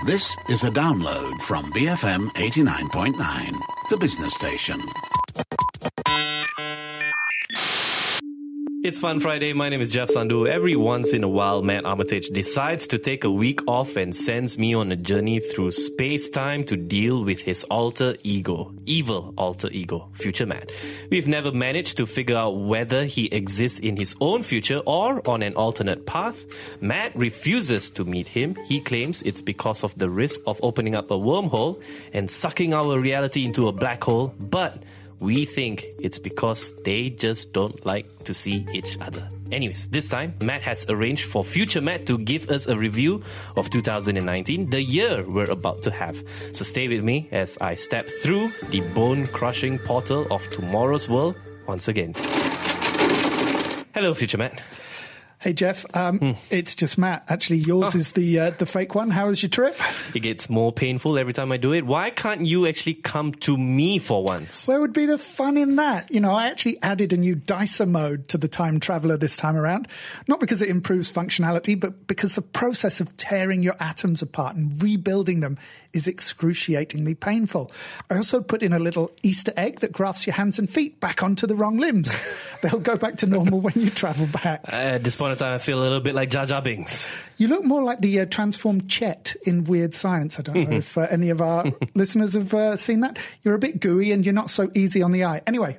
This is a download from BFM 89.9, the business station. It's Fun Friday. My name is Jeff Sandhu. Every once in a while, Matt Armitage decides to take a week off and sends me on a journey through space-time to deal with his alter ego, evil alter ego, Future Matt. We've never managed to figure out whether he exists in his own future or on an alternate path. Matt refuses to meet him. He claims it's because of the risk of opening up a wormhole and sucking our reality into a black hole, but we think it's because they just don't like to see each other. Anyways, this time, Matt has arranged for Future Matt to give us a review of 2019, the year we're about to have. So stay with me as I step through the bone-crushing portal of tomorrow's world once again. Hello, Future Matt. Hey, Jeff. It's just Matt. Actually, yours is the fake one. How was your trip? It gets more painful every time I do it. Why can't you actually come to me for once? Where would be the fun in that? You know, I actually added a new dicer mode to the Time Traveller this time around. Not because it improves functionality, but because the process of tearing your atoms apart and rebuilding them is excruciatingly painful. I also put in a little Easter egg that grafts your hands and feet back onto the wrong limbs. They'll go back to normal when you travel back. At this point in time, I feel a little bit like Jar Jar Binks. You look more like the transformed Chet in Weird Science. I don't know if any of our listeners have seen that. You're a bit gooey and you're not so easy on the eye. Anyway,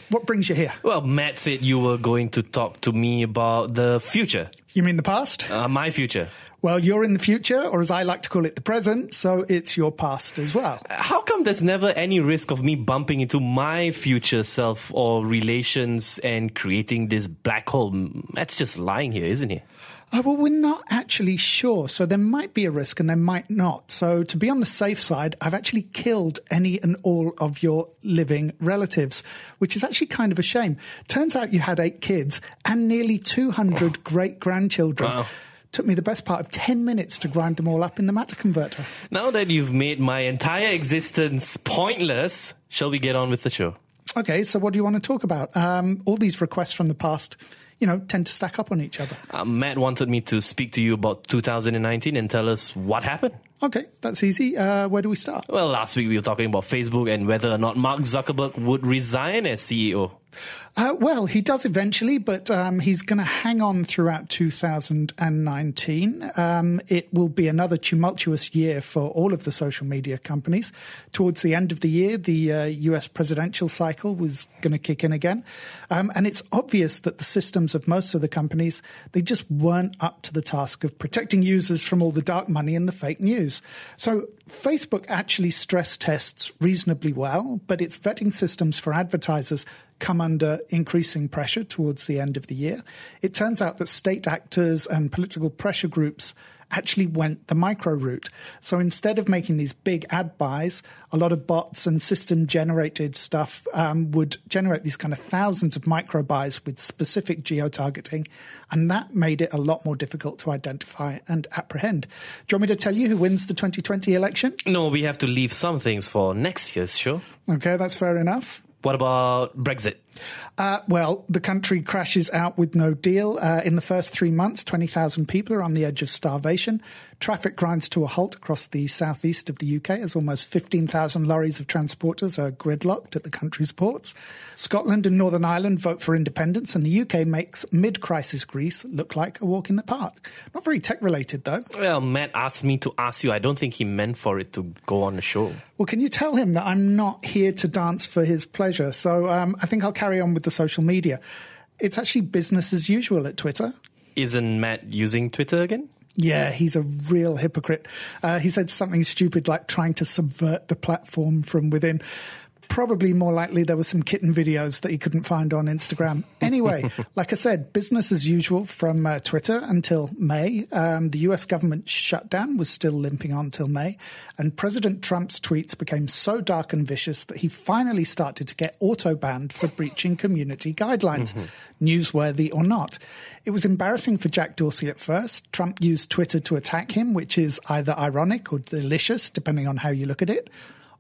what brings you here? Well, Matt said you were going to talk to me about the future. You mean the past? My future. Well, you're in the future, or as I like to call it, the present, so it's your past as well. How come there's never any risk of me bumping into my future self or relations and creating this black hole? Matt's just lying here, isn't he? Well, we're not actually sure, so there might be a risk and there might not. So to be on the safe side, I've actually killed any and all of your living relatives, which is actually kind of a shame. Turns out you had 8 kids and nearly 200 great-grandchildren. Wow. Took me the best part of 10 minutes to grind them all up in the matter converter. Now that you've made my entire existence pointless, shall we get on with the show? Okay, so what do you want to talk about? All these requests from the past, you know, tend to stack up on each other. Matt wanted me to speak to you about 2019 and tell us what happened. Okay, that's easy. Where do we start? Well, last week we were talking about Facebook and whether or not Mark Zuckerberg would resign as CEO. Well, he does eventually, but he's going to hang on throughout 2019. It will be another tumultuous year for all of the social media companies. Towards the end of the year, the US presidential cycle was going to kick in again. And it's obvious that the systems of most of the companies, they just weren't up to the task of protecting users from all the dark money and the fake news. So Facebook actually stress tests reasonably well, but its vetting systems for advertisers come under increasing pressure towards the end of the year. It turns out that state actors and political pressure groups actually went the micro route. So instead of making these big ad buys, a lot of bots and system-generated stuff would generate these kind of thousands of micro buys with specific geo-targeting, and that made it a lot more difficult to identify and apprehend. Do you want me to tell you who wins the 2020 election? No, we have to leave some things for next year's show. Okay, that's fair enough. What about Brexit? Well, the country crashes out with no deal. In the first 3 months, 20,000 people are on the edge of starvation. Traffic grinds to a halt across the southeast of the UK as almost 15,000 lorries of transporters are gridlocked at the country's ports. Scotland and Northern Ireland vote for independence, and the UK makes mid-crisis Greece look like a walk in the park. Not very tech-related, though. Well, Matt asked me to ask you. I don't think he meant for it to go on the show. Well, can you tell him that I'm not here to dance for his pleasure? So I think I'll carry on with the social media. It's actually business as usual at Twitter. Isn't Matt using Twitter again? Yeah, he's a real hypocrite. He said something stupid like trying to subvert the platform from within. Probably more likely there were some kitten videos that he couldn't find on Instagram. Anyway, like I said, business as usual from Twitter until May. The US government shutdown was still limping on till May. And President Trump's tweets became so dark and vicious that he finally started to get auto-banned for breaching community guidelines, newsworthy or not. It was embarrassing for Jack Dorsey at first. Trump used Twitter to attack him, which is either ironic or delicious, depending on how you look at it.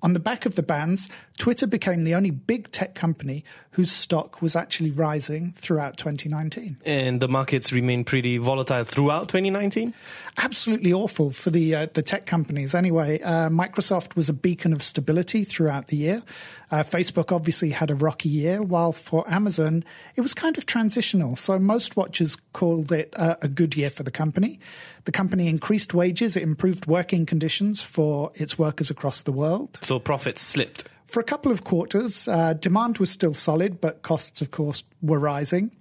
On the back of the bans, Twitter became the only big tech company whose stock was actually rising throughout 2019. And the markets remained pretty volatile throughout 2019? Absolutely awful for the tech companies. Anyway, Microsoft was a beacon of stability throughout the year. Facebook obviously had a rocky year, while for Amazon, it was kind of transitional. So most watchers called it a good year for the company. The company increased wages, it improved working conditions for its workers across the world. So profits slipped. For a couple of quarters, demand was still solid, but costs, of course, were rising.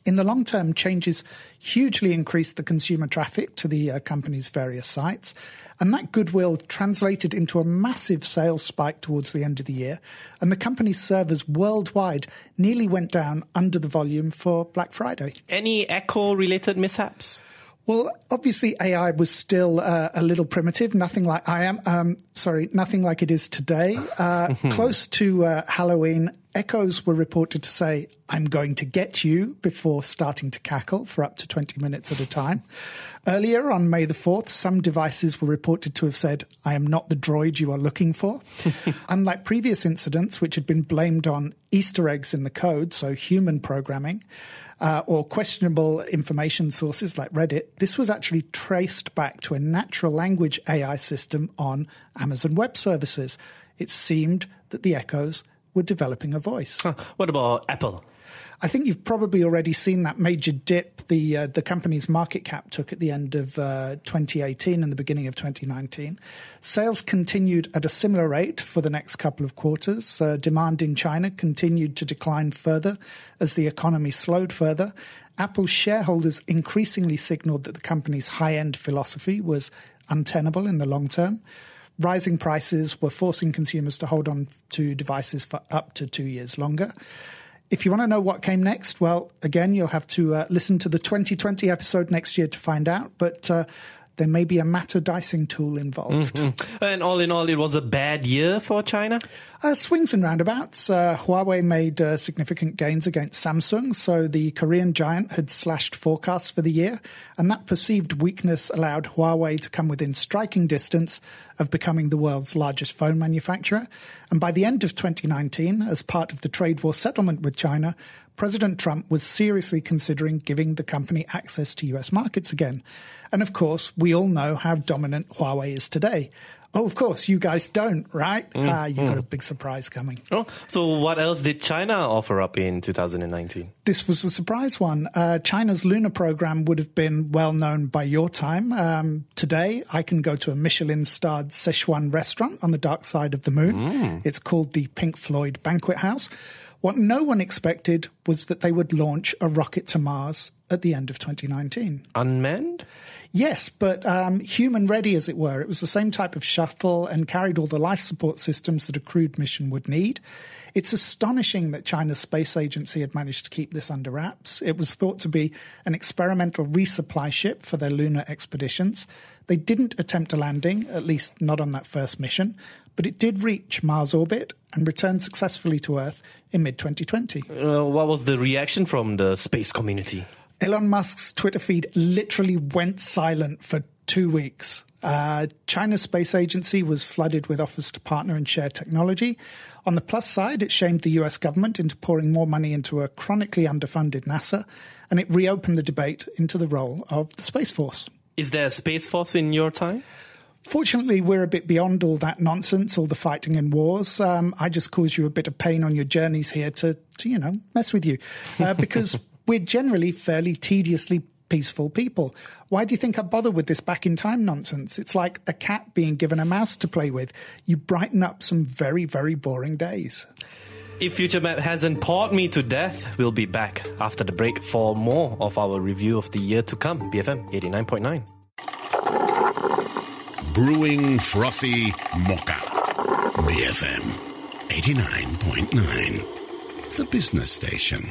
In the long term, changes hugely increased the consumer traffic to the company's various sites. And that goodwill translated into a massive sales spike towards the end of the year. And the company's servers worldwide nearly went down under the volume for Black Friday. Any Echo-related mishaps? Well, obviously AI was still a little primitive, nothing like nothing like it is today. Close to Halloween, Echoes were reported to say, "I'm going to get you," before starting to cackle for up to 20 minutes at a time. Earlier, on May the 4th, some devices were reported to have said, "I am not the droid you are looking for." Unlike previous incidents, which had been blamed on Easter eggs in the code, so human programming, or questionable information sources like Reddit, this was actually traced back to a natural language AI system on Amazon Web Services. It seemed that the Echoes were developing a voice. What about Apple? I think you've probably already seen that major dip the company's market cap took at the end of 2018 and the beginning of 2019. Sales continued at a similar rate for the next couple of quarters. Demand in China continued to decline further as the economy slowed further. Apple's shareholders increasingly signaled that the company's high-end philosophy was untenable in the long term. Rising prices were forcing consumers to hold on to devices for up to 2 years longer. If you want to know what came next, well, again, you'll have to listen to the 2020 episode next year to find out. But there may be a matter dicing tool involved. Mm-hmm. And all in all, it was a bad year for China? Swings and roundabouts. Huawei made significant gains against Samsung, so the Korean giant had slashed forecasts for the year, and that perceived weakness allowed Huawei to come within striking distance of becoming the world's largest phone manufacturer. And by the end of 2019, as part of the trade war settlement with China, President Trump was seriously considering giving the company access to US markets again. And of course, we all know how dominant Huawei is today. Oh, of course, you guys don't, right? You've got a big surprise coming. Oh, so what else did China offer up in 2019? This was a surprise one. China's lunar program would have been well known by your time. Today, I can go to a Michelin-starred Sichuan restaurant on the dark side of the moon. It's called the Pink Floyd Banquet House. What no one expected was that they would launch a rocket to Mars at the end of 2019. Unmanned? Yes, but human-ready, as it were. It was the same type of shuttle and carried all the life support systems that a crewed mission would need. It's astonishing that China's space agency had managed to keep this under wraps. It was thought to be an experimental resupply ship for their lunar expeditions. They didn't attempt a landing, at least not on that first mission, but it did reach Mars orbit and return successfully to Earth in mid-2020. What was the reaction from the space community? Elon Musk's Twitter feed literally went silent for 2 weeks. China's space agency was flooded with offers to partner and share technology. On the plus side, it shamed the US government into pouring more money into a chronically underfunded NASA, and it reopened the debate into the role of the Space Force. Is there a Space Force in your time? Fortunately, we're a bit beyond all that nonsense, all the fighting and wars. I just cause you a bit of pain on your journeys here to mess with you. Because we're generally fairly tediously peaceful people. Why do you think I bother with this back-in-time nonsense? It's like a cat being given a mouse to play with. You brighten up some very, very boring days. If Future Map hasn't bored me to death, we'll be back after the break for more of our review of the year to come. BFM 89.9. Brewing frothy mocha. BFM 89.9. The business station.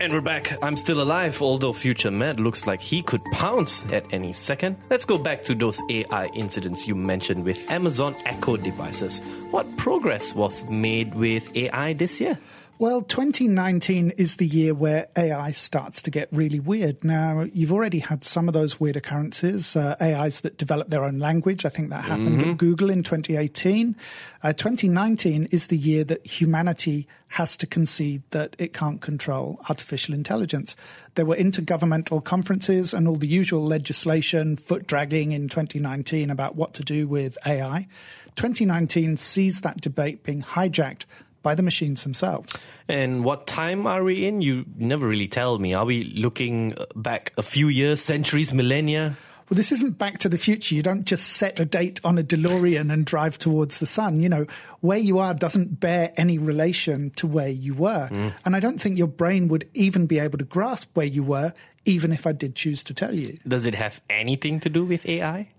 And we're back. I'm still alive, although Future Matt looks like he could pounce at any second. Let's go back to those AI incidents you mentioned with Amazon Echo devices. What progress was made with AI this year? Well, 2019 is the year where AI starts to get really weird. Now, you've already had some of those weird occurrences, AIs that develop their own language. I think that happened at Google in 2018. 2019 is the year that humanity has to concede that it can't control artificial intelligence. There were intergovernmental conferences and all the usual legislation, foot dragging in 2019 about what to do with AI. 2019 sees that debate being hijacked by the machines themselves. And what time are we in? You never really tell me. Are we looking back a few years, centuries, millennia? Well, this isn't Back to the Future. You don't just set a date on a DeLorean and drive towards the sun. You know, where you are doesn't bear any relation to where you were. And I don't think your brain would even be able to grasp where you were, even if I did choose to tell you. Does it have anything to do with AI?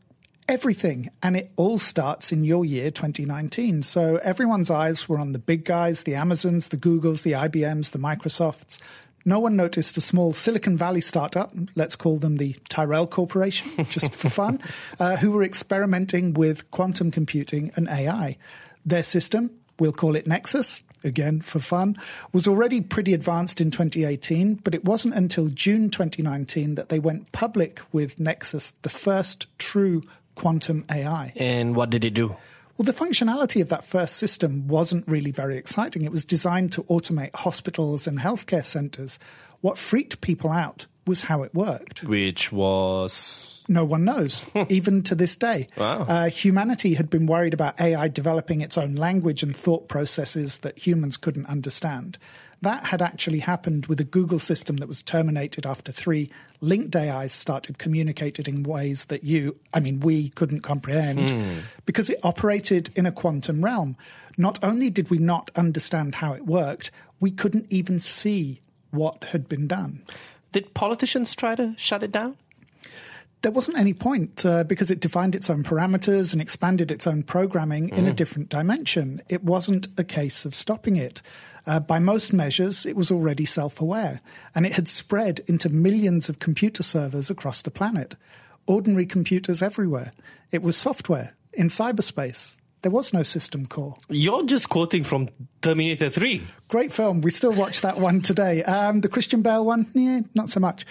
Everything. And it all starts in your year, 2019. So everyone's eyes were on the big guys, the Amazons, the Googles, the IBMs, the Microsofts. No one noticed a small Silicon Valley startup, let's call them the Tyrell Corporation, just for fun, who were experimenting with quantum computing and AI. Their system, we'll call it Nexus, again for fun, was already pretty advanced in 2018, but it wasn't until June 2019 that they went public with Nexus, the first true quantum AI. And what did it do? Well, the functionality of that first system wasn't really very exciting. It was designed to automate hospitals and healthcare centers. What freaked people out was how it worked. Which was? No one knows, even to this day. Wow. Humanity had been worried about AI developing its own language and thought processes that humans couldn't understand. That had actually happened with a Google system that was terminated after 3 linked AIs started communicating in ways that we couldn't comprehend because it operated in a quantum realm. Not only did we not understand how it worked, we couldn't even see what had been done. Did politicians try to shut it down? There wasn't any point because it defined its own parameters and expanded its own programming in a different dimension. It wasn't a case of stopping it. By most measures, it was already self-aware, and it had spread into millions of computer servers across the planet. Ordinary computers everywhere. It was software in cyberspace. There was no system core. You're just quoting from Terminator 3. Great film. We still watch that one today. The Christian Bale one, not so much.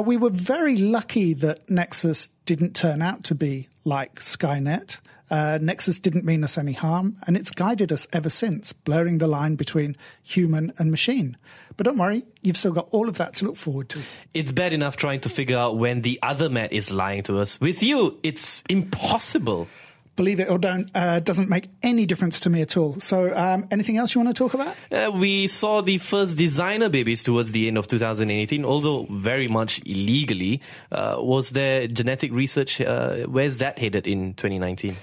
We were very lucky that Nexus didn't turn out to be like Skynet. Nexus didn't mean us any harm, and it's guided us ever since, blurring the line between human and machine. But don't worry, you've still got all of that to look forward to. It's bad enough trying to figure out when the other Matt is lying to us. With you, it's impossible. Believe it or don't, doesn't make any difference to me at all. So anything else you want to talk about? We saw the first designer babies towards the end of 2018, although very much illegally. Was there genetic research? Where's that headed in 2019?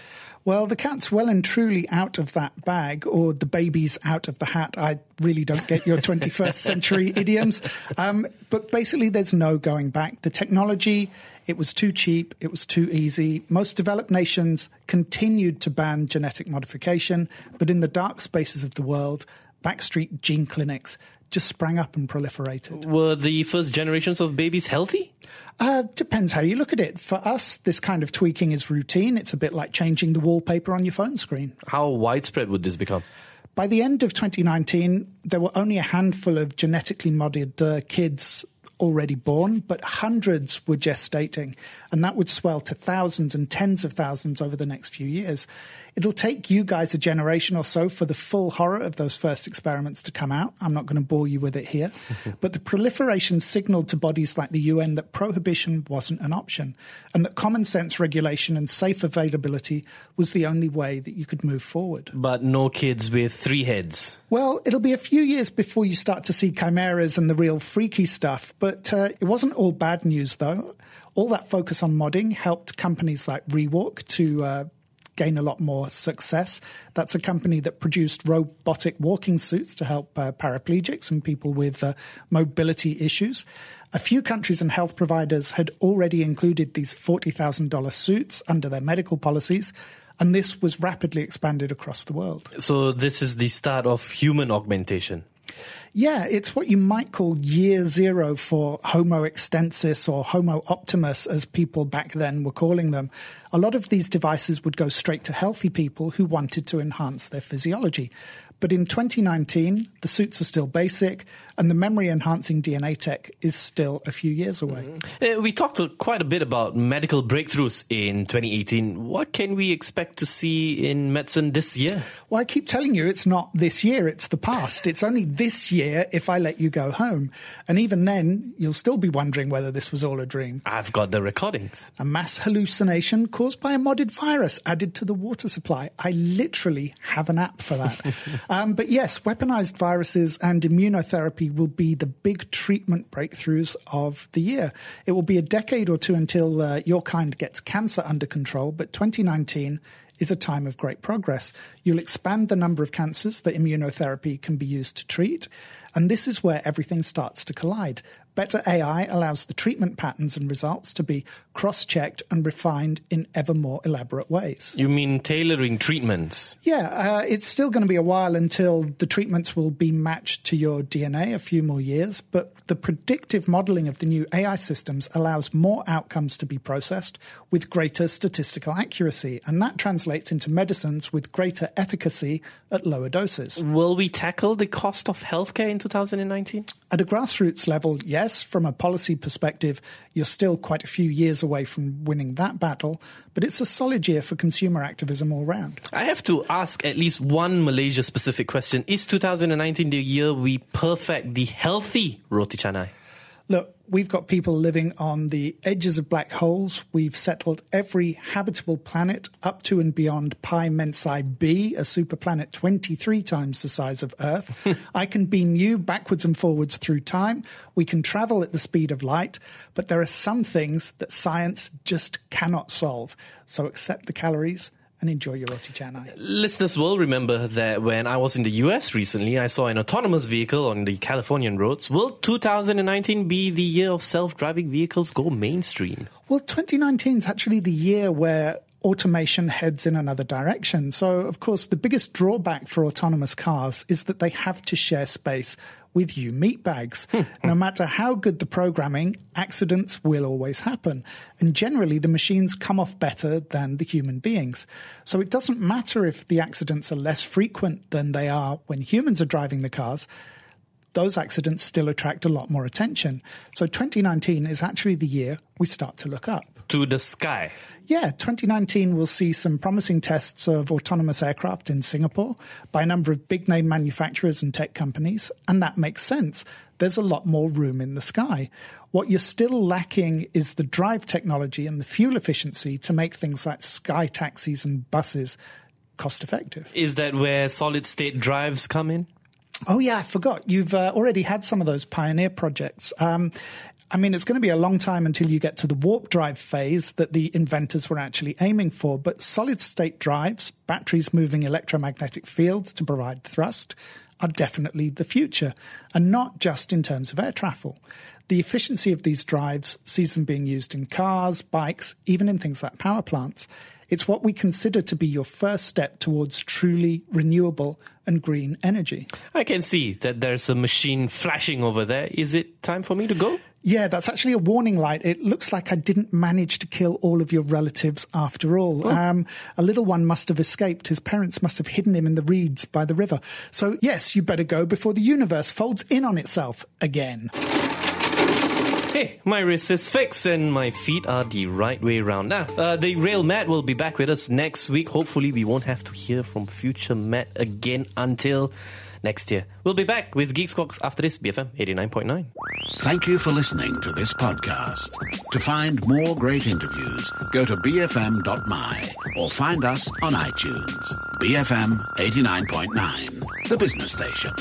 Well, the cat's well and truly out of that bag, or the baby's out of the hat. I really don't get your 21st century idioms. But basically, there's no going back. The technology, it was too cheap. It was too easy. Most developed nations continued to ban genetic modification. But in the dark spaces of the world, backstreet gene clinics just sprang up and proliferated. Were the first generations of babies healthy? Depends how you look at it. For us, this kind of tweaking is routine. It's a bit like changing the wallpaper on your phone screen. How widespread would this become? By the end of 2019, there were only a handful of genetically modded kids already born, but hundreds were gestating, and that would swell to thousands and tens of thousands over the next few years. It'll take you guys a generation or so for the full horror of those first experiments to come out. I'm not going to bore you with it here. But the proliferation signaled to bodies like the UN that prohibition wasn't an option, and that common sense regulation and safe availability was the only way that you could move forward. But no kids with 3 heads. Well, it'll be a few years before you start to see chimeras and the real freaky stuff. But it wasn't all bad news, though. All that focus on modding helped companies like Rewalk to gain a lot more success. That's a company that produced robotic walking suits to help paraplegics and people with mobility issues. A few countries and health providers had already included these $40,000 suits under their medical policies, and this was rapidly expanded across the world. So this is the start of human augmentation. Yeah, it's what you might call year zero for Homo extensis or Homo optimus, as people back then were calling them. A lot of these devices would go straight to healthy people who wanted to enhance their physiology. But in 2019, the suits are still basic, and the memory-enhancing DNA tech is still a few years away. We talked quite a bit about medical breakthroughs in 2018. What can we expect to see in medicine this year? Well, I keep telling you it's not this year, it's the past. It's only this year if I let you go home. And even then, you'll still be wondering whether this was all a dream. I've got the recordings. A mass hallucination caused by a modded virus added to the water supply. I literally have an app for that. But yes, weaponized viruses and immunotherapy will be the big treatment breakthroughs of the year. It will be a decade or two until your kind gets cancer under control, but 2019 is a time of great progress. You'll expand the number of cancers that immunotherapy can be used to treat, and this is where everything starts to collide. Better AI allows the treatment patterns and results to be cross-checked and refined in ever more elaborate ways. You mean tailoring treatments? Yeah, it's still going to be a while until the treatments will be matched to your DNA, a few more years, but the predictive modeling of the new AI systems allows more outcomes to be processed with greater statistical accuracy, and that translates into medicines with greater efficacy at lower doses. Will we tackle the cost of healthcare in 2019? At a grassroots level, yes. From a policy perspective, you're still quite a few years away from winning that battle, but it's a solid year for consumer activism all round. I have to ask at least one Malaysia-specific question. Is 2019 the year we perfect the healthy roti canai? Look, we've got people living on the edges of black holes. We've settled every habitable planet up to and beyond Pi Mensae b, a superplanet 23 times the size of Earth. I can beam you backwards and forwards through time. We can travel at the speed of light, but there are some things that science just cannot solve. So accept the calories and enjoy your roti canai. Listeners will remember that when I was in the US recently, I saw an autonomous vehicle on the Californian roads. Will 2019 be the year of self-driving vehicles go mainstream? Well, 2019 is actually the year where automation heads in another direction. So, of course, the biggest drawback for autonomous cars is that they have to share space with you meatbags. No matter how good the programming, accidents will always happen. And generally, the machines come off better than the human beings. So it doesn't matter if the accidents are less frequent than they are when humans are driving the cars. Those accidents still attract a lot more attention. So 2019 is actually the year we start to look up. To the sky. Yeah, 2019 will see some promising tests of autonomous aircraft in Singapore by a number of big-name manufacturers and tech companies, and that makes sense. There's a lot more room in the sky. What you're still lacking is the drive technology and the fuel efficiency to make things like sky taxis and buses cost-effective. Is that where solid-state drives come in? Oh, yeah, I forgot. You've already had some of those pioneer projects. I mean, it's going to be a long time until you get to the warp drive phase that the inventors were actually aiming for. But solid-state drives, batteries moving electromagnetic fields to provide thrust, are definitely the future, and not just in terms of air travel. The efficiency of these drives sees them being used in cars, bikes, even in things like power plants. It's what we consider to be your first step towards truly renewable and green energy. I can see that there's a machine flashing over there. Is it time for me to go? Yeah, that's actually a warning light. It looks like I didn't manage to kill all of your relatives after all. Oh. A little one must have escaped. His parents must have hidden him in the reeds by the river. So yes, you better go before the universe folds in on itself again. Hey, my wrist is fixed and my feet are the right way round. The real Matt will be back with us next week. Hopefully we won't have to hear from future Matt again until next year. We'll be back with Geek Squawks after this, BFM 89.9. Thank you for listening to this podcast. To find more great interviews, go to bfm.my or find us on iTunes. BFM 89.9, the business station.